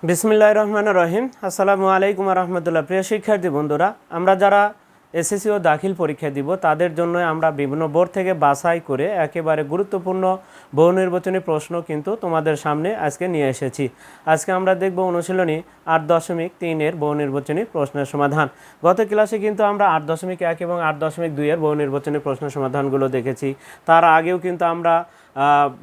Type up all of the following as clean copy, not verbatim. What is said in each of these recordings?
বিসমিল্লাহির রহমানির রহিম। আসসালামু আলাইকুম রহমতুল্লাহ। প্রিয় শিক্ষার্থী বন্ধুরা, আমরা যারা এসএসসি ও দাখিল পরীক্ষা দিব তাদের জন্য আমরা বিভিন্ন বোর্ড থেকে বাছাই করে একেবারে গুরুত্বপূর্ণ বহু নির্বাচনী প্রশ্ন কিন্তু তোমাদের সামনে আজকে নিয়ে এসেছি। আজকে আমরা দেখব অনুশীলনী 8.3 বহু নির্বাচনী প্রশ্নের সমাধান। গত ক্লাসে কিন্তু আমরা 8.1 এবং 8.2 বহু নির্বাচনী প্রশ্নের সমাধানগুলো দেখেছি। তার আগেও কিন্তু আমরা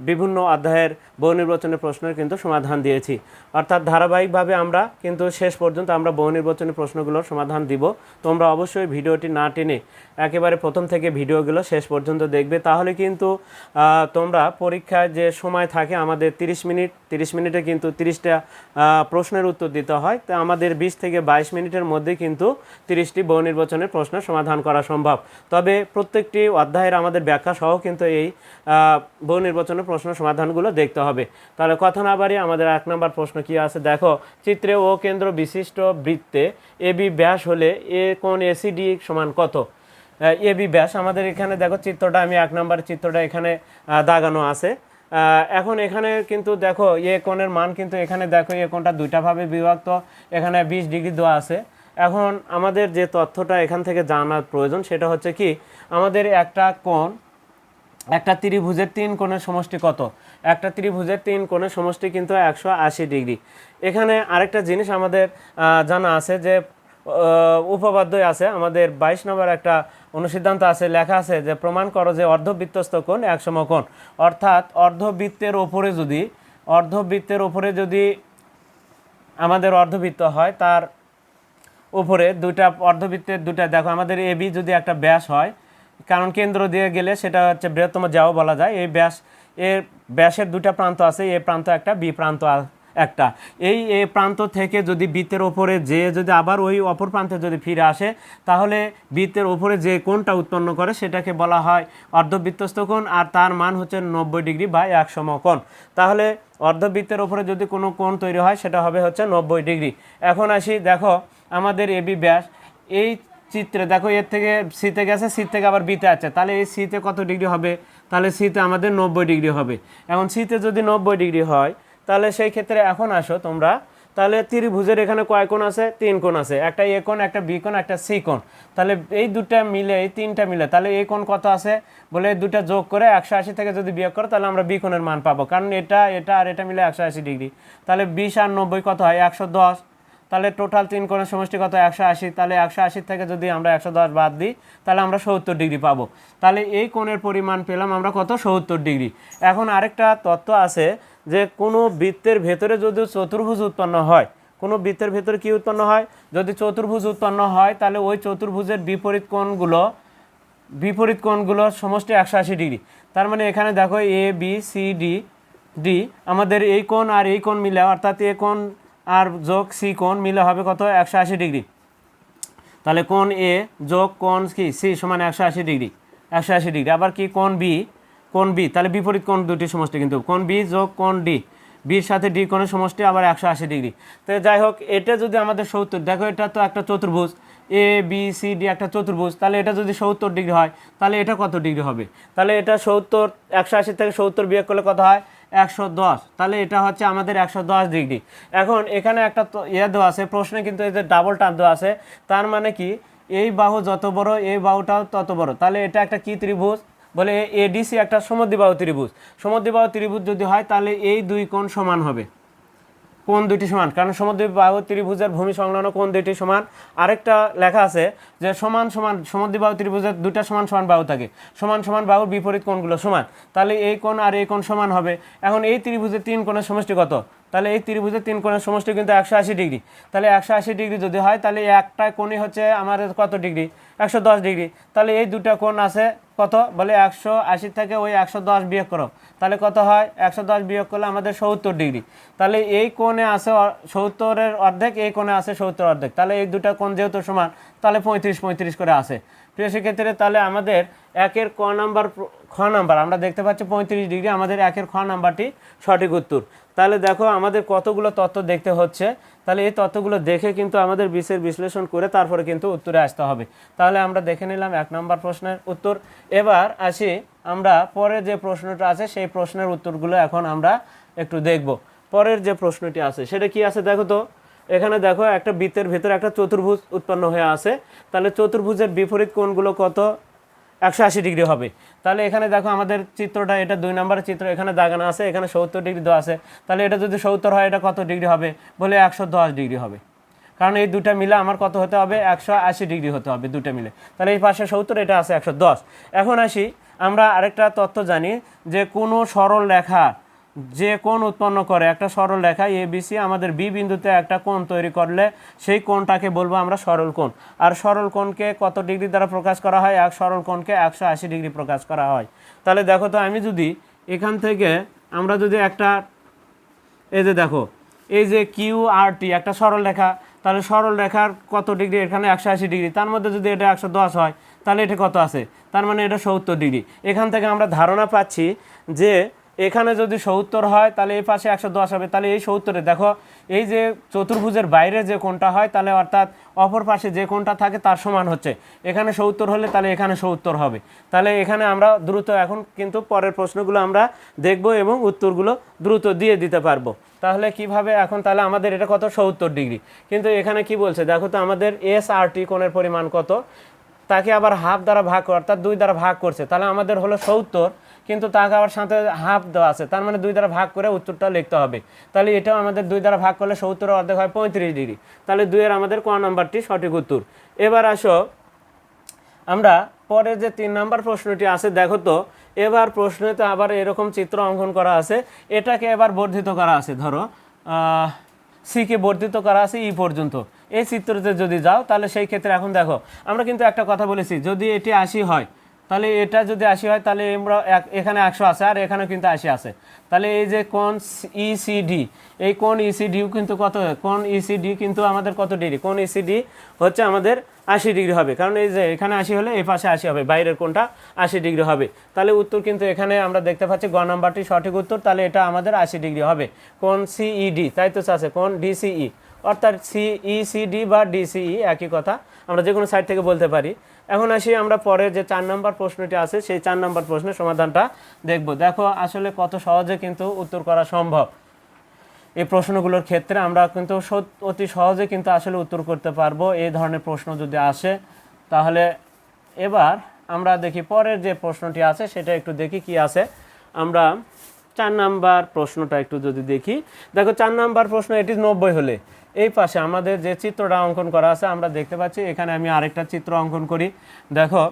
বিভিন্ন অধ্যায়ের বহু নির্বাচনী প্রশ্নের কিন্তু সমাধান দিয়েছি। অর্থাৎ ধারাবাহিকভাবে আমরা কিন্তু শেষ পর্যন্ত আমরা বহু নির্বাচনী প্রশ্নগুলোর সমাধান দিব। তোমরা অবশ্যই ভিডিওটি না টেনে একেবারে প্রথম থেকে ভিডিওগুলো শেষ পর্যন্ত দেখবে, তাহলে কিন্তু তোমরা পরীক্ষায় যে সময় থাকে আমাদের 30 মিনিটে কিন্তু 30টা প্রশ্নের উত্তর দিতে হয়। তো আমাদের 20 থেকে 22 মিনিটের মধ্যে কিন্তু 30টি বহু নির্বাচনের প্রশ্নের সমাধান করা সম্ভব। তবে প্রত্যেকটি অধ্যায়ের আমাদের ব্যাখ্যা সহ কিন্তু এই বহু নির্বাচনের প্রশ্ন সমাধানগুলো দেখতে হবে। তাহলে কথা না বাড়িয়ে আমাদের 1 নম্বর প্রশ্ন কি আছে দেখো। চিত্রে ও কেন্দ্র বিশিষ্ট বৃত্তে এবি ব্যাস হলে এ কোণ এসিডি সমান কত? এবি ব্যাস আমাদের এখানে দেখো চিত্রটা, আমি 1 নম্বর চিত্রটা এখানে দাগানো আছে। এখন এখানে কিন্তু দেখো এ কোণের মান কিন্তু এখানে দেখো এ কোণটা দুইটা ভাবে বিভক্ত, এখানে 20 ডিগ্রি দেওয়া আছে। এখন আমাদের যে তথ্যটা এখান থেকে জানার প্রয়োজন সেটা হচ্ছে কি, আমাদের একটা ত্রিভুজের 3 কোণের সমষ্টি কত? একটা ত্রিভুজের 3 কোণের সমষ্টি কিন্তু 180 ডিগ্রি। এখানে আরেকটা জিনিস আমাদের জানা আছে যে উপপাদ্যই আছে আমাদের 22 নম্বর একটা অনুসিদ্ধান্ত আছে, লেখা আছে যে প্রমাণ করো যে অর্ধবৃত্তস্থ কোণ এক সমকোণ। অর্থাৎ অর্ধবৃত্তের ওপরে যদি আমাদের অর্ধবৃত্ত হয়, তার উপরে অর্ধবৃত্তের দুটা দেখো আমাদের এবি যদি একটা ব্যাস হয়, কারণ কেন্দ্র দিয়ে গেলে সেটা হচ্ছে বৃহত্তম যাও বলা যায়। এই ব্যাসের দুটা প্রান্ত আছে, এ প্রান্ত একটা, বি প্রান্ত একটা। এই এ প্রান্ত থেকে যদি বৃত্তের ওপরে যে যদি আবার ওই অপর প্রান্তে যদি ফিরে আসে, তাহলে বৃত্তের ওপরে যে কোণটা উৎপন্ন করে সেটাকে বলা হয় অর্ধবৃত্তস্থ কোণ, আর তার মান হচ্ছে 90 ডিগ্রি বা এক সমকোণ। তাহলে অর্ধবৃত্তের ওপরে যদি কোনো কোণ তৈরি হয় সেটা হবে হচ্ছে 90 ডিগ্রি। এখন আসি দেখো আমাদের এবি ব্যাস, এই চিত্রে দেখো এর থেকে সিতে গেছে, সি থেকে আবার বিতে আছে, তাহলে এই সিতে কত ডিগ্রি হবে? তাহলে সিতে আমাদের 90 ডিগ্রি হবে। এখন সিতে যদি 90 ডিগ্রি হয়, তাহলে সেই ক্ষেত্রে এখন আসো তোমরা, তাহলে ত্রিভুজের এখানে কয় কোণ আছে? 3 কোণ আছে, একটা এ কোণ, একটা বি কোণ, একটা সি কোণ। তাহলে এই দুটা মিলে, এই তিনটা মিলে, তাহলে এই কোণ কত আছে বলে এই দুটা যোগ করে 180 থেকে যদি বিয়োগ করো তাহলে আমরা বি কোণের মান পাবো, কারণ এটা আর এটা মিলে 180 ডিগ্রি। তাহলে 20 আর 90 কত হয়? 110। তাহলে টোটাল 3 কোণের সমষ্টি কত? 180। তাহলে 180 থেকে যদি আমরা 110 বাদ দিই তাহলে আমরা 70 ডিগ্রি পাবো। তাহলে এই কোণের পরিমাণ পেলাম আমরা কত? 70 ডিগ্রি। এখন আরেকটা তত্ত্ব আছে যে কোনো বৃত্তের ভেতরে যদি চতুর্ভুজ উৎপন্ন হয়, কোনো বৃত্তের ভেতরে কি উৎপন্ন হয়? যদি চতুর্ভুজ উৎপন্ন হয়, তাহলে ওই চতুর্ভুজের বিপরীত কোণগুলোর সমষ্টি 180 ডিগ্রি। তার মানে এখানে দেখো এ বি সি ডি আমাদের এই কোণ আর এই কোণ মিলে, অর্থাৎ এ কোণ আর যোগ সি কোণ মিলে হবে কত? 180 ডিগ্রি। তাহলে কোণ এ যোগ কোণ কি সি সমান 180 ডিগ্রি। আবার কি কোণ বি তাহলে বিপরীত কোণ দুটি সমষ্টি, কিন্তু কোণ বি যোগ কোণ ডি, বির সাথে ডি কোণের সমষ্টি আবার 180 ডিগ্রি। তো যাই হোক, এটা যদি আমাদের 70, দেখো এটা তো একটা চতুর্ভুজ, এ বি সি ডি একটা চতুর্ভুজ, তাহলে এটা যদি 70 ডিগ্রি হয় তাহলে এটা কত ডিগ্রি হবে? তাহলে এটা 70, 180 থেকে 70 বিয়োগ করলে কত হয়? 110। তাহলে এটা হচ্ছে আমাদের 110 ডিগ্রি। এখন এখানে একটা দেওয়া আছে প্রশ্নে, কিন্তু এই যে ডাবল টার্ম দেওয়া আছে, তার মানে কি এই বাহু যত বড় এই বাহুটাও তত বড়। তাহলে এটা একটা কি ত্রিভুজ বলে? এডিসি একটা সমদ্বিবাহু ত্রিভুজ যদি হয় তাহলে এই দুই কোণ সমান হবে, কোণ দুটি সমান, কারণ সমদ্বিবাহু ত্রিভুজের ভূমি সংলগ্ন কোণ দুটি সমান। আরেকটা লেখা আছে যে সমান সমদ্বিবাহু ত্রিভুজের দুটা সমান বাহু থাকে, সমান বাহুর বিপরীত কোণগুলো সমান, তাহলে এই কোণ আর এই কোণ সমান হবে। এখন এই ত্রিভুজের 3 কোণের সমষ্টি কত? তাহলে এই ত্রিভুজের 3 কোণের সমষ্টি কিন্তু 180 ডিগ্রি। তাহলে 180 ডিগ্রি যদি হয় তাহলে একটা কোণই হচ্ছে আমাদের কত ডিগ্রি? 110 ডিগ্রি। তাহলে এই দুটা কোণ আছে কত বলে? 180 থেকে ওই 110 বিয়োগ করো, তাহলে কত হয়? 110 বিয়োগ করলে আমাদের 70 ডিগ্রি। তাহলে এই কোণে আছে 70-এর অর্ধেক, এই কোণে আছে 70 অর্ধেক, তাহলে এই দুটা কোণ যেহেতু সমান তাহলে 35 করে আছে। প্রিয় সেক্ষেত্রে তাহলে আমাদের একের খ নাম্বার আমরা দেখতে পাচ্ছি 35 ডিগ্রি, আমাদের একের খ নাম্বারটি সঠিক উত্তর। তাহলে দেখো আমাদের কতগুলো তথ্য দেখতে হচ্ছে, তাহলে এই তথ্যগুলো দেখে কিন্তু আমাদের বিশ্লেষণ করে তারপরে কিন্তু উত্তরে আসতে হবে। তাহলে আমরা দেখে নিলাম 1 নম্বর প্রশ্নের উত্তর। এবার আসি আমরা পরে যে প্রশ্নটা আছে সেই প্রশ্নের উত্তরগুলো এখন আমরা একটু দেখব। পরের যে প্রশ্নটি আছে সেটা কি আছে দেখো তো। এখানে দেখো একটা বৃত্তের ভেতরে একটা চতুর্ভুজ উৎপন্ন হয়ে আছে, তাহলে চতুর্ভুজের বিপরীত কোণগুলো কত, 180 ডিগ্রি হবে। তাহলে এখানে দেখো আমাদের চিত্রটা, এটা 2 নম্বরের চিত্র, এখানে দাগানো আছে, এখানে 70 ডিগ্রি দেওয়া আছে। তাহলে এটা যদি 70 হয়, এটা কত ডিগ্রি হবে, বলে 110 ডিগ্রি হবে। কারণ এই দুটা মিলে আমার কত হতে হবে, 180 ডিগ্রি হতে হবে দুটা মিলে। তাহলে এই পাশে 70, এটা আছে 110। এখন আসি, আমরা আরেকটা তথ্য জানি যে কোনো সরল রেখা যে কোণ উৎপন্ন করে, একটা সরল রেখা এবিসি আমাদের বি বিন্দুতে একটা কোণ তৈরি করলে সেই কোণটাকে বলবো আমরা সরল কোণ। আর সরল কোণকে কত ডিগ্রি দ্বারা প্রকাশ করা হয়, এক সরল কোণকে 180 ডিগ্রি প্রকাশ করা হয়। তাহলে দেখো তো, আমি যদি এখান থেকে আমরা যদি একটা, এই যে দেখো, এই যে কিউ আর টি একটা সরল রেখা, তাহলে সরল রেখার কত ডিগ্রি, এখানে 180 ডিগ্রি, তার মধ্যে যদি এটা 110 হয় তাহলে এটা কত আছে, তার মানে এটা 70 ডিগ্রি। এখান থেকে আমরা ধারণা পাচ্ছি যে এখানে যদি 70 হয় তাহলে এই পাশে 110 হবে। তাহলে এই 70-এ দেখো, এই যে চতুর্ভুজের বাইরে যে কোণটা হয়, তাহলে অর্থাৎ অপর পাশে যে কোণটা থাকে তার সমান হচ্ছে। এখানে 70 হলে তাহলে এখানে 70 হবে। তাহলে এখানে আমরা দ্রুত এখন কিন্তু পরের প্রশ্নগুলো আমরা দেখব এবং উত্তরগুলো দ্রুত দিয়ে দিতে পারবো। তাহলে কিভাবে, এখন তাহলে আমাদের এটা কত, 70 ডিগ্রি। কিন্তু এখানে কি বলছে দেখো তো, আমাদের এস আর টি কোণের পরিমাণ কত, তাকে আবার হাফ দ্বারা ভাগ, অর্থাৎ 2 দ্বারা ভাগ করছে। তাহলে আমাদের হলো 70, কিন্তু তাকে আবার সাথে হাফ দেওয়া আছে, তার মানে 2 দ্বারা ভাগ করে উত্তরটা লিখতে হবে। তাহলে এটাও আমাদের 2 দ্বারা ভাগ করলে 70 অর্ধেক হয় 35 ডিগ্রি। তাহলে 2-এর আমাদের ক নাম্বারটি সঠিক উত্তর। এবার আসো আমরা পরে যে 3 নাম্বার প্রশ্নটি আছে, দেখো তো, এবার প্রশ্নতে আবার এরকম চিত্র অঙ্কন করা আছে, এটাকে এবার বর্ধিত করা আছে। ধরো সিকে বর্ধিত করা আছে ই পর্যন্ত। এই চিত্রতে যদি যাও তাহলে সেই ক্ষেত্রে এখন দেখো, আমরা কিন্তু একটা কথা বলেছি, যদি এটি 80 হয় তাহলে এটা যদি 80 হয় তাহলে আমরা এখানে 100 আছে আর এখানেও কিন্তু 80 আছে। তাহলে এই যে কোণ ইসিডি, এই কোণ ইসিডিও কিন্তু কত, কোণ ইসিডি কিন্তু আমাদের কত ডিগ্রি, কোণ ইসিডি হচ্ছে আমাদের 80 ডিগ্রি হবে। কারণ এই যে এখানে 80 হলে এই পাশে 80 হবে, বাইরের কোণটা 80 ডিগ্রি হবে। তাহলে উত্তর কিন্তু এখানে আমরা দেখতে পাচ্ছি গ নাম্বারটি সঠিক উত্তর। তাহলে এটা আমাদের 80 ডিগ্রি হবে। কোণ সিইডি, তাই তো আছে, কোণ ডিসিই, অর্থাৎ সিইসিডি বা ডিসিই একই কথা, আমরা যে কোনো সাইড থেকে বলতে পারি। এখন আসি আমরা পরে যে 4 নম্বর প্রশ্নটি আছে, সেই 4 নম্বর প্রশ্নের সমাধানটা দেখব। দেখো আসলে কত সহজে কিন্তু উত্তর করা সম্ভব। এই প্রশ্নগুলোর ক্ষেত্রে আমরা কিন্তু অতি সহজে কিন্তু আসলে উত্তর করতে পারবো এই ধরনের প্রশ্ন যদি আসে। তাহলে এবার আমরা দেখি পরের যে প্রশ্নটি আছে সেটা একটু দেখি কি আছে। আমরা 4 নাম্বার প্রশ্নটা একটু যদি দেখি, দেখো 4 নাম্বার প্রশ্ন, এটি 90 হলে এই পাশে আমাদের যে চিত্রটা অঙ্কন করা আছে আমরা দেখতে পাচ্ছি। এখানে আমি আরেকটা চিত্র অঙ্কন করি। দেখো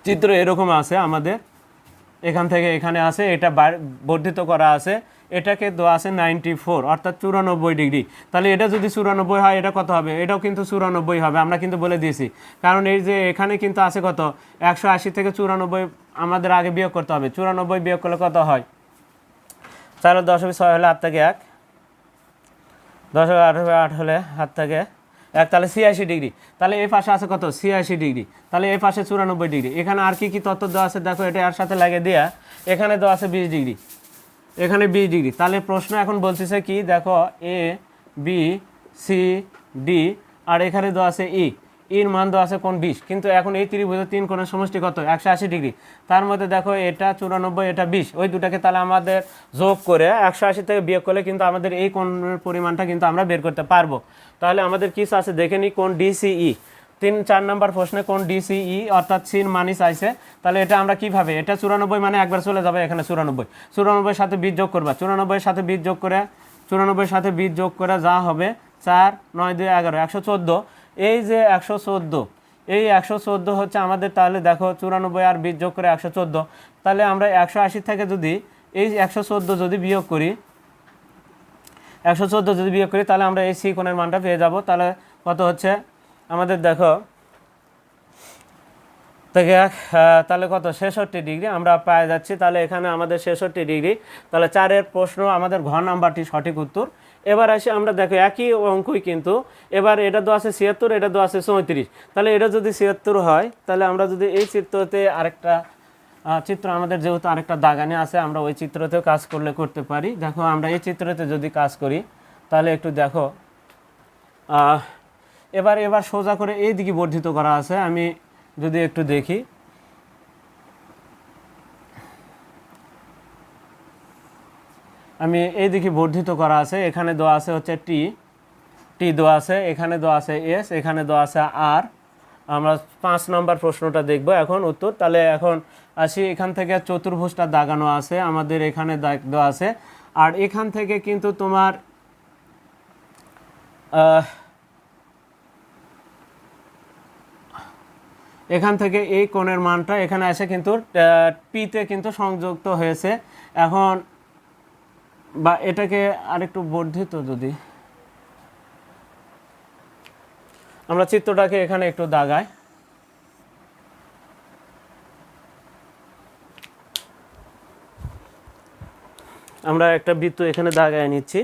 চিত্র এরকম আছে আমাদের, এখান থেকে এখানে আছে, এটা বর্ধিত করা আছে, এটাকে দেওয়া আছে 94 অর্থাৎ 94 ডিগ্রি। তাহলে এটা যদি 94 হয় এটা কত হবে, এটাও কিন্তু 94 হবে, আমরা কিন্তু বলে দিয়েছি। কারণ এই যে এখানে কিন্তু আছে কত, 180 থেকে 94 আমাদের আগে বিয়োগ করতে হবে। 94 বিয়োগ করলে কত হয়, 4 10 6 হলে হাত থেকে 1, 10 8 হলে হাত থেকে 1, তাহলে 86 ডিগ্রি। তাহলে এই পাশে আছে কত, 86 ডিগ্রি। তাহলে এই পাশে 94 ডিগ্রি। এখানে আর কি কি তথ্য দেওয়া আছে দেখো, এটা এর সাথে লাগিয়ে দেওয়া, এখানে দেওয়া আছে 20 ডিগ্রি, এখানে 20 ডিগ্রি। তাহলে প্রশ্ন এখন বলতেছে কি, দেখো এ বি সি ডি আর এখানে দেওয়া আছে ই, ইর মান দেওয়া আছে কোণ 20। কিন্তু এখন এই ত্রিভুজের 3 কোণের সমষ্টি কত, 180 ডিগ্রি। তার মধ্যে দেখো এটা 94, এটা 20, ওই দুটাকে তাহলে আমাদের যোগ করে 180 থেকে বিয়োগ করলে কিন্তু আমাদের এই কোণের পরিমাণটা কিন্তু আমরা বের করতে পারবো। তাহলে আমাদের কি আছে দেখে নিই, কোণ ডিসিই। 4 নম্বর প্রশ্নে কোণ ডিসিই অর্থাৎ সিন মানি চাইছে। তাহলে এটা আমরা কিভাবে, এটা 94 মানে একবার চলে যাবে এখানে 94 সাথে 20 যোগ করবা, 94 সাথে 20 যোগ করে, 94 সাথে 20 যোগ করে যা হবে 4 9 2 11 114। এই যে 114, এই 114 হচ্ছে আমাদের, তাহলে দেখো 94 আর 20 যোগ করে 114। তাহলে আমরা 180 থেকে যদি এই 114 যদি বিয়োগ করি, 114 যদি বিয়োগ করি তাহলে আমরা এই সি কোণের মানটা পেয়ে যাব। তাহলে কত হচ্ছে আমাদের, দেখো থেকে তাহলে কত, 66 ডিগ্রি আমরা পেয়ে যাচ্ছি। তাহলে এখানে আমাদের 66 ডিগ্রি। তাহলে 4-এর প্রশ্ন আমাদের ঘ নাম্বারটি সঠিক উত্তর। এবার আসি আমরা, দেখো একই অঙ্কই কিন্তু এবার এটা দেওয়া আছে 76, এটা দেওয়া আছে 34। তাহলে এটা যদি 76 হয় তাহলে আমরা যদি এই চিত্রতে আরেকটা চিত্র, আমাদের যেহেতু আরেকটা দাগানে আছে, আমরা ওই চিত্রতেও কাজ করলে করতে পারি। দেখো আমরা এই চিত্রতে যদি কাজ করি তাহলে একটু দেখো, এবার সোজা করে এই দিকে বর্ধিত করা আছে। আমি যদি একটু দেখি, আমি এই দিকে বর্ধিত করা আছে, এখানে দেওয়া আছে হচ্ছে টি, টি দেওয়া আছে, এখানে দেওয়া আছে এস, এখানে দেওয়া আছে আর। আমরা 5 নম্বর প্রশ্নটা দেখব এখন উত্তর। তাহলে এখন আসি, এখান থেকে চতুর্ভুজটা দাগানো আছে আমাদের, এখানে দেওয়া আছে। আর এখান থেকে কিন্তু তোমার এখান থেকে এই কোণের মানটা এখানে এসে কিন্তু পিতে কিন্তু সংযুক্ত হয়েছে। এখন বা এটাকে আরেকটু বর্ধিত, যদি আমরা চিত্রটাকে এখানে একটু দাগাই, আমরা একটা বৃত্ত এখানে দাগায় নিচ্ছি।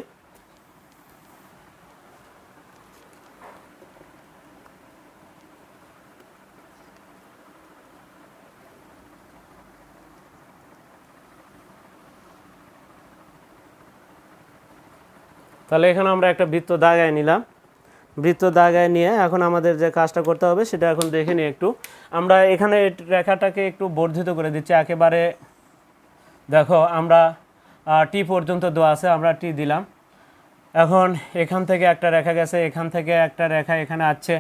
তাহলে এখানে আমরা একটা বৃত্ত দাগায় নিলাম। বৃত্ত দাগায় নিয়ে এখন আমাদের যে কাজটা করতে হবে সেটা এখন দেখে নিই একটু। আমরা এখানে রেখাটাকে একটু বর্ধিত করে দিচ্ছি একেবারে। দেখো আমরা টি পর্যন্ত দেওয়া আছে, আমরা টি দিলাম। এখন এখান থেকে একটা রেখা গেছে, এখান থেকে একটা রেখা এখানে আছে,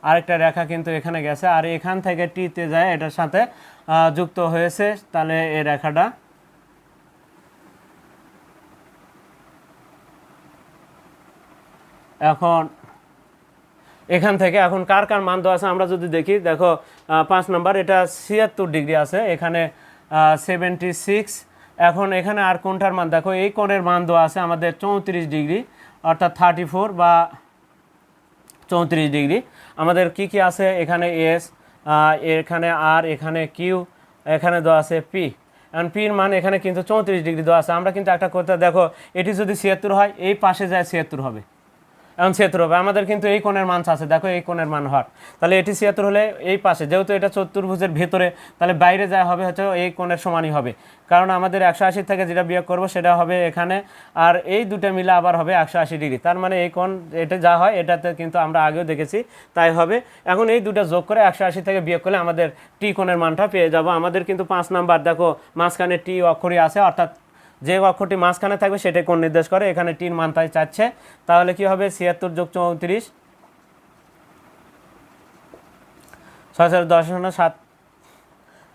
আরেকটা রেখা কিন্তু এখানে গেছে, আর এখান থেকে টিতে যায় এটার সাথে যুক্ত হয়েছে। তাহলে এই রেখাটা এখন এখান থেকে এখন কার কার মান দেওয়া আছে আমরা যদি দেখি, দেখো 5 নম্বর এটা 76 ডিগ্রি আছে, এখানে 76। এখন এখানে আর কোনটার মান দেখো, এই কোণের মান দেওয়া আছে আমাদের 34 ডিগ্রি, অর্থাৎ 34 বা 34 ডিগ্রি। আমাদের কি কি আছে এখানে, এস, এখানে আর, এখানে কিউ, এখানে দেওয়া আছে পি। এখন পির মান এখানে কিন্তু 34 ডিগ্রি দেওয়া আছে। আমরা কিন্তু একটা করতে, দেখো এটি যদি 76 হয় এই পাশে যায় 76 হবে, এখন 76 হবে। আমাদের কিন্তু এই কোণের মান আছে, দেখো এই কোণের মান হট, তাহলে এটি 76 হলে এই পাশে, যেহেতু এটা চতুর্ভুজের ভেতরে, তাহলে বাইরে যা হবে হচ্ছে এই কোণের সমানই হবে, কারণ আমাদের 180 থেকে যেটা বিয়োগ করব সেটা হবে এখানে, আর এই দুটো মিলে আবার হবে 180 ডিগ্রি। তার মানে এই কোণ এটা যা হয় এটাতে কিন্তু আমরা আগেও দেখেছি তাই হবে। এখন এই দুটো যোগ করে 180 থেকে বিয়োগ করলে আমাদের টি কোণের মানটা পেয়ে যাব। আমাদের কিন্তু 5 নাম্বার দেখো মাঝখানে টি অক্ষরই আছে, অর্থাৎ যে অক্ষরটি মাঝখানে থাকবে সেটাই কোণ নির্দেশ করে, এখানে টির মান তাই চাচ্ছে। তাহলে কি হবে 76 যোগ 34, 610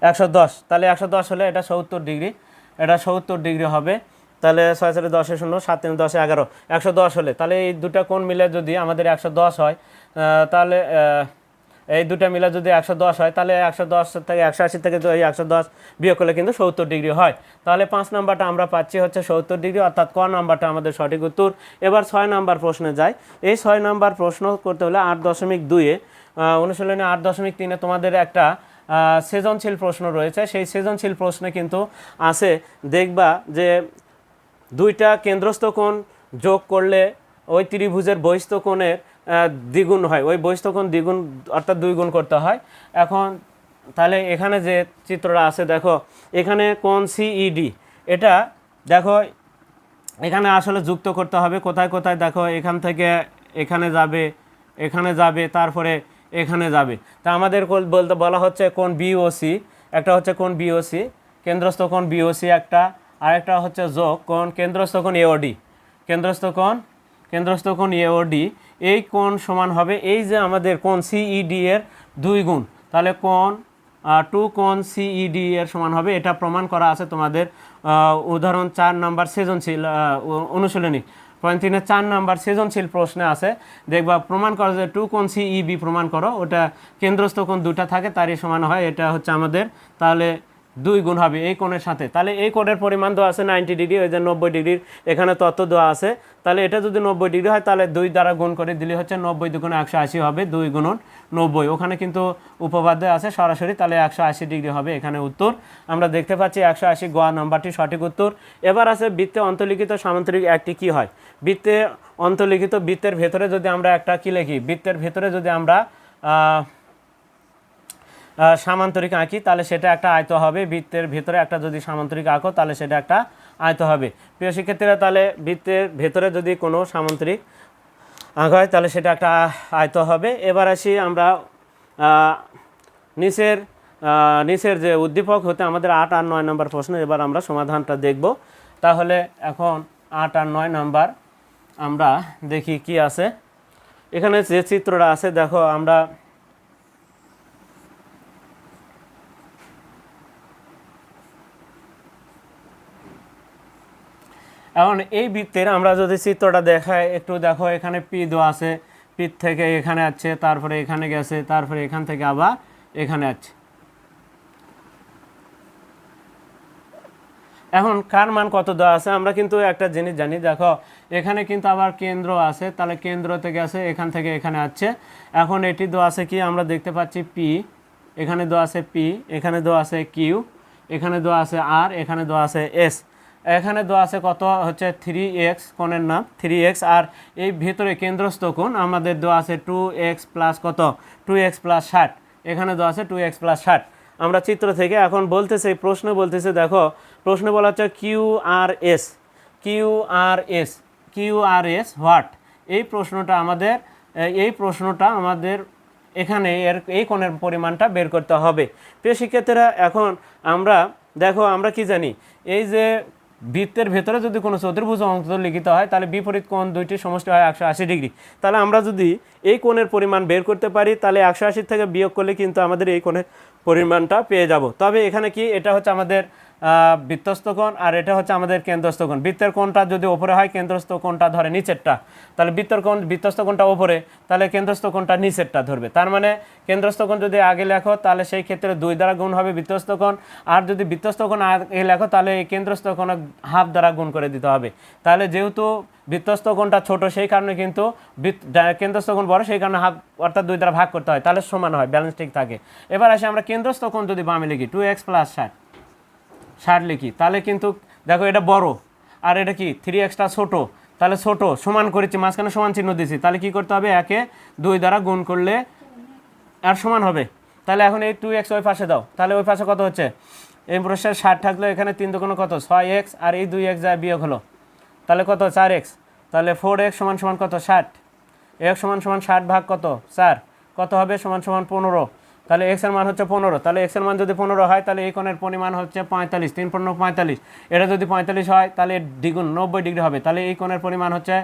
110, তাহলে 110 হলে এটা 70 ডিগ্রি, এটা 70 ডিগ্রি হবে। তাহলে 6 10 0 7 3 10 11, 110 হলে, তাহলে এই দুটা কোণ মিলে যদি আমাদের 110 হয়, তাহলে এই দুটা মিলে যদি 110 হয়, তাহলে 110 থেকে 180 থেকে এই 110 বিয়োগ করলে কিন্তু 70 ডিগ্রি হয়। তাহলে 5 নাম্বারটা আমরা পাচ্ছি হচ্ছে 70 ডিগ্রি, অর্থাৎ ক নাম্বারটা আমাদের সঠিক উত্তর। এবার 6 নাম্বার প্রশ্নে যাই। এই 6 নাম্বার প্রশ্ন করতে হলে 8.2-এ অনুশীলনে 8.3-এ তোমাদের একটা সৃজনশীল প্রশ্ন রয়েছে। সেই সৃজনশীল প্রশ্নে কিন্তু আছে, দেখবা যে দুইটা কেন্দ্রস্থ কোণ যোগ করলে ওই ত্রিভুজের বহিস্থ কোণের দ্বিগুণ হয়, ওই বহিস্থ কোণ দ্বিগুণ অর্থাৎ 2 গুণ করতে হয়। এখন তাহলে এখানে যে চিত্রটা আছে দেখো, এখানে কোণ সিইডি, এটা দেখো এখানে আসলে যুক্ত করতে হবে কোথায় কোথায়, দেখো এখান থেকে এখানে যাবে, এখানে যাবে, তারপরে এখানে যাবে। তা আমাদের বলতে বলা হচ্ছে কোণ বিওসি, একটা হচ্ছে কোণ বিওসি কেন্দ্রস্থ কোণ বিওসি একটা, আরেকটা হচ্ছে যোগ কোণ কেন্দ্রস্থ কোণ এওডি, কেন্দ্রস্থ কোণ এওডি। এই কোণ সমান হবে এই যে আমাদের কোণ সিইডি এর 2 গুণ, তাহলে কোণ 2 কোণ সিইডি এর সমান হবে। এটা প্রমাণ করা আছে তোমাদের উদাহরণ 4 নাম্বার সৃজনশীল অনুশীলনী পয়েন্ট 3-এর 4 নাম্বার সৃজনশীল প্রশ্নে আছে, দেখবা প্রমাণ করো যে 2 কোণ সিইবি প্রমাণ করো, ওটা কেন্দ্রস্থ কোণ দুটা থাকে তারই সমান হয়, এটা হচ্ছে আমাদের তাহলে 2 গুণ হবে এই কোণের সাথে। তাহলে এই কোণের পরিমাণ দেওয়া আছে 90 ডিগ্রি, ওই যে 90 ডিগ্রির এখানে তথ্য দেওয়া আছে। তাহলে এটা যদি 90 ডিগ্রি হয় তাহলে 2 দ্বারা গুণ করে দিলে হচ্ছে 90 দুগুণে 180 হবে, 2 গুণন 90, ওখানে কিন্তু উপপাদ্য আছে সরাসরি, তাহলে 180 ডিগ্রি হবে এখানে উত্তর। আমরা দেখতে পাচ্ছি 180 গ নাম্বারটি সঠিক উত্তর। এবার আছে বৃত্তে অন্তর্লিখিত সামান্তরিক একটি কি হয়। বৃত্তে অন্তর্লিখিত, বৃত্তের ভেতরে যদি আমরা একটা কি লিখি, বৃত্তের ভেতরে যদি আমরা সামান্তরিক আঁকি তাহলে সেটা একটা আয়ত হবে। বৃত্তের ভেতরে একটা যদি সামান্তরিক আঁকো তাহলে সেটা একটা আয়ত হবে। প্রিয় শিক্ষার্থীরা, তাহলে বৃত্তের ভেতরে যদি কোনো সামান্তরিক আঁকা হয় তাহলে সেটা একটা আয়ত হবে। এবার আসি আমরা নিচের যে উদ্দীপক হতে আমাদের 8 আর 9 নম্বর প্রশ্ন, এবার আমরা সমাধানটা দেখব। তাহলে এখন 8 আর 9 নাম্বার আমরা দেখি কি আছে। এখানে যে চিত্রটা আছে দেখো, আমরা এখন এই বৃত্তের আমরা যদি চিত্রটা দেখাই একটু দেখো, এখানে পি দেওয়া আছে, পি থেকে এখানে আছে, তারপরে এখানে গেছে, তারপরে এখান থেকে আবার এখানে আছে। এখন কার মান কত দেওয়া আছে আমরা কিন্তু একটা জিনিস জানি, দেখো এখানে কিন্তু আবার কেন্দ্র আছে, তাহলে কেন্দ্র থেকে আছে এখান থেকে এখানে আছে। এখন এটি দেওয়া আছে কি, আমরা দেখতে পাচ্ছি পি, এখানে দেওয়া আছে পি, এখানে দেওয়া আছে কিউ, এখানে দেওয়া আছে আর, এখানে দেওয়া আছে এস। এখানে দেওয়া আছে কত হচ্ছে 3x, কোণের নাম 3x, আর এই ভেতরে কেন্দ্রস্থ কোণ আমাদের দেওয়া আছে 2x প্লাস কত 2x প্লাস 60, এখানে দেওয়া আছে 2x প্লাস 60। আমরা চিত্র থেকে এখন বলতেছে, প্রশ্ন বলতেছে, দেখো প্রশ্ন বলা হচ্ছে Q R S, Q R S, Q R S what. এই প্রশ্নটা আমাদের এখানে এই কোণের পরিমাণটা বের করতে হবে। প্রিয় শিক্ষার্থীরা, এখন আমরা দেখো আমরা কি জানি, এই যে বৃত্তের ভেতরে যদি কোনো চতুর্ভুজ অঙ্ক লিখিত হয় তাহলে বিপরীত কোণ দুইটির সমষ্টি হয় 180 ডিগ্রি। তাহলে আমরা যদি এই কোণের পরিমাণ বের করতে পারি তাহলে 180 থেকে বিয়োগ করলে কিন্তু আমাদের এই কোণের পরিমাণটা পেয়ে যাব। তবে এখানে কি, এটা হচ্ছে আমাদের বৃত্তস্থ কোণ আর এটা হচ্ছে আমাদের কেন্দ্রস্থ কোণ। বৃত্তের কোণটা যদি ওপরে হয়, কেন্দ্রস্থ কোণটা ধরে নিচেরটা, তাহলে বৃত্তস্থ কোণটা ওপরে, তাহলে কেন্দ্রস্থ কোণটা নিচেরটা ধরবে। তার মানে কেন্দ্রস্থ কোণ যদি আগে লেখো তাহলে সেই ক্ষেত্রে 2 দ্বারা গুণ হবে বৃত্তস্থ কোণ, আর যদি বৃত্তস্থ কোণ আগে লেখো তাহলে এই কেন্দ্রস্থ কোণ হাফ দ্বারা গুণ করে দিতে হবে। তাহলে যেহেতু বৃত্তস্থ কোণটা ছোট সেই কারণে কিন্তু কেন্দ্রস্থ কোণ বড়, সেই কারণে হাফ অর্থাৎ 2 দ্বারা ভাগ করতে হয়, তাহলে সমান হয়, ব্যালেন্স ঠিক থাকে। এবার আসি আমরা কেন্দ্রস্থ কোণ যদি বামে লিখি 2x প্লাস 60 লিখি, তাহলে কিন্তু দেখো এটা বড় আর এটা কি 3xটা ছোট, তাহলে ছোট সমান করেছি, মাঝখানে সমান চিহ্ন দিয়েছি, তাহলে কি করতে হবে, একে 2 দ্বারা গুণ করলে আর সমান হবে। তাহলে এখন এই 2x ওই পাশে দাও, তাহলে ওই পাশে কত হচ্ছে, এই প্রশ্নের 60 থাকলে এখানে 3 দুগুণ কত 6x, আর এই 2x যায় বিয়োগ হলো, তাহলে কত 4x, তাহলে 4x সমান সমান কত 60, x সমান সমান 60 ভাগ কত 4, কত হবে সমান সমান 15। তাহলে x এর মান হচ্ছে 15, তাহলে x এর মান যদি 15 হয় তাহলে এই কোণের পরিমাণ হচ্ছে 45, 3 15 45, এটা যদি 45 হয় তাহলে দ্বিগুণ 90 ডিগ্রি হবে, তাহলে এই কোণের পরিমাণ হচ্ছে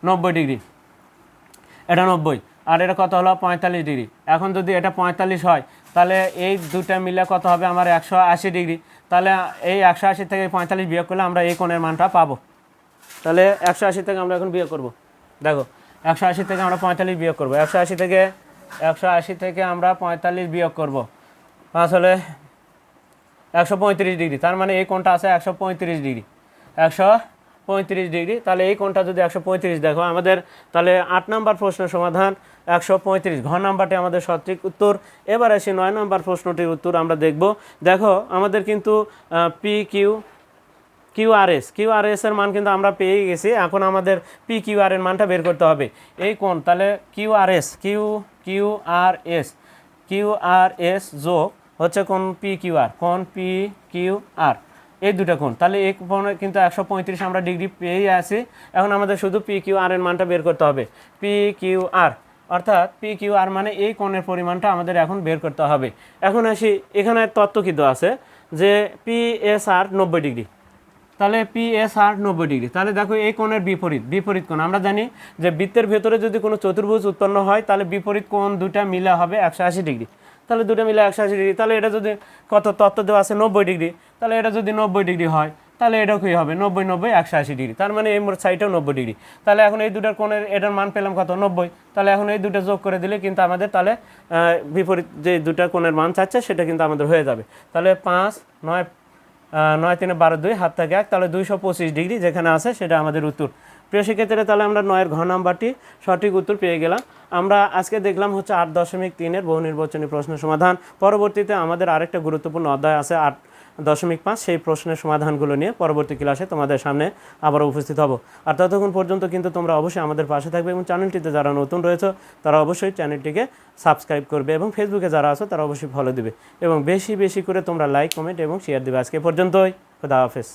90 ডিগ্রি, এটা 90, আর এটা কত হলো 45 ডিগ্রি। এখন যদি এটা 45 হয় তাহলে এই দুটা মিলে কত হবে আমার 180 ডিগ্রি, তাহলে এই 180 থেকে 45 বিয়োগ করলে আমরা এই কোণের মানটা পাবো। তাহলে 180 থেকে আমরা এখন বিয়োগ করব, দেখো 180 থেকে আমরা 45 বিয়োগ করব, 180 থেকে আমরা 45 বিয়োগ করব, 5 হলে 135 ডিগ্রি, তার মানে এই কোণটা আছে 135 ডিগ্রি, 135 ডিগ্রি। তাহলে এই কোণটা যদি 135, দেখো আমাদের তাহলে 8 নম্বর প্রশ্নের সমাধান 135, ঘ নাম্বারটি আমাদের সঠিক উত্তর। এবার আসি 9 নম্বর প্রশ্নটির উত্তর আমরা দেখব। দেখো আমাদের কিন্তু পি কিউআরএস এর মান কিন্তু আমরা পেয়ে গেছি, এখন আমাদের পি কিউআর এর মানটা বের করতে হবে। এই কোণ তাহলে কিউআরএস যোগ হচ্ছে কোণ পি কিউআর, এই দুটো কোণ, তাহলে এই কোণে কিন্তু 135 আমরা ডিগ্রি পেয়েই আছি। এখন আমাদের শুধু পি কিউআর এর মানটা বের করতে হবে। পি কিউআর অর্থাৎ পি কিউআর মানে এই কোণের পরিমাণটা আমাদের এখন বের করতে হবে। এখন আসি, এখানে তত্ত্ব কিন্তু আছে যে পিএসআর 90 ডিগ্রি, তাহলে পিএসআর 90 ডিগ্রি, তাহলে দেখো এই কোণের বিপরীত কোণ। আমরা জানি যে বৃত্তের ভেতরে যদি কোনো চতুর্ভুজ উৎপন্ন হয় তাহলে বিপরীত কোণ দুটা মিলা হবে 180 ডিগ্রি, তাহলে দুটো মিলে 180 ডিগ্রি, তাহলে এটা যদি কত তত্ত্ব দেওয়া আছে 90 ডিগ্রি, তাহলে এটা যদি 90 ডিগ্রি হয় তাহলে এটাও কী হবে 90 90 180 ডিগ্রি, তার মানে এই সাইডটাও 90 ডিগ্রি। তাহলে এখন এই দুটার কোণের এটার মান পেলাম কত 90, তাহলে এখন এই দুটো যোগ করে দিলে কিন্তু আমাদের তাহলে বিপরীত যে দুটা কোণের মান চাচ্ছে সেটা কিন্তু আমাদের হয়ে যাবে। তাহলে 5 9 9 3 12 2 হাত থেকে 1, তাহলে 225 ডিগ্রি যেখানে আছে সেটা আমাদের উত্তর। প্রিয় শিক্ষার্থীরা, তাহলে আমরা 9 ঘ নাম্বারটি সঠিক উত্তর পেয়ে গেলাম। আমরা আজকে দেখলাম হচ্ছে 8.3 বহু নির্বাচনী প্রশ্নের সমাধান। পরবর্তীতে আমাদের আরেকটা গুরুত্বপূর্ণ অধ্যায় আছে 8.5, সেই প্রশ্নের সমাধানগুলো নিয়ে পরবর্তী ক্লাসে তোমাদের সামনে আবারও উপস্থিত হব। আর ততক্ষণ পর্যন্ত কিন্তু তোমরা অবশ্যই আমাদের পাশে থাকবে এবং চ্যানেলটিতে যারা নতুন রয়েছে তারা অবশ্যই চ্যানেলটিকে সাবস্ক্রাইব করবে এবং ফেসবুকে যারা আছো তারা অবশ্যই ফলো দিবে এবং বেশি বেশি করে তোমরা লাইক কমেন্ট এবং শেয়ার দিবে। আজকে পর্যন্তই, খোদা হাফেজ।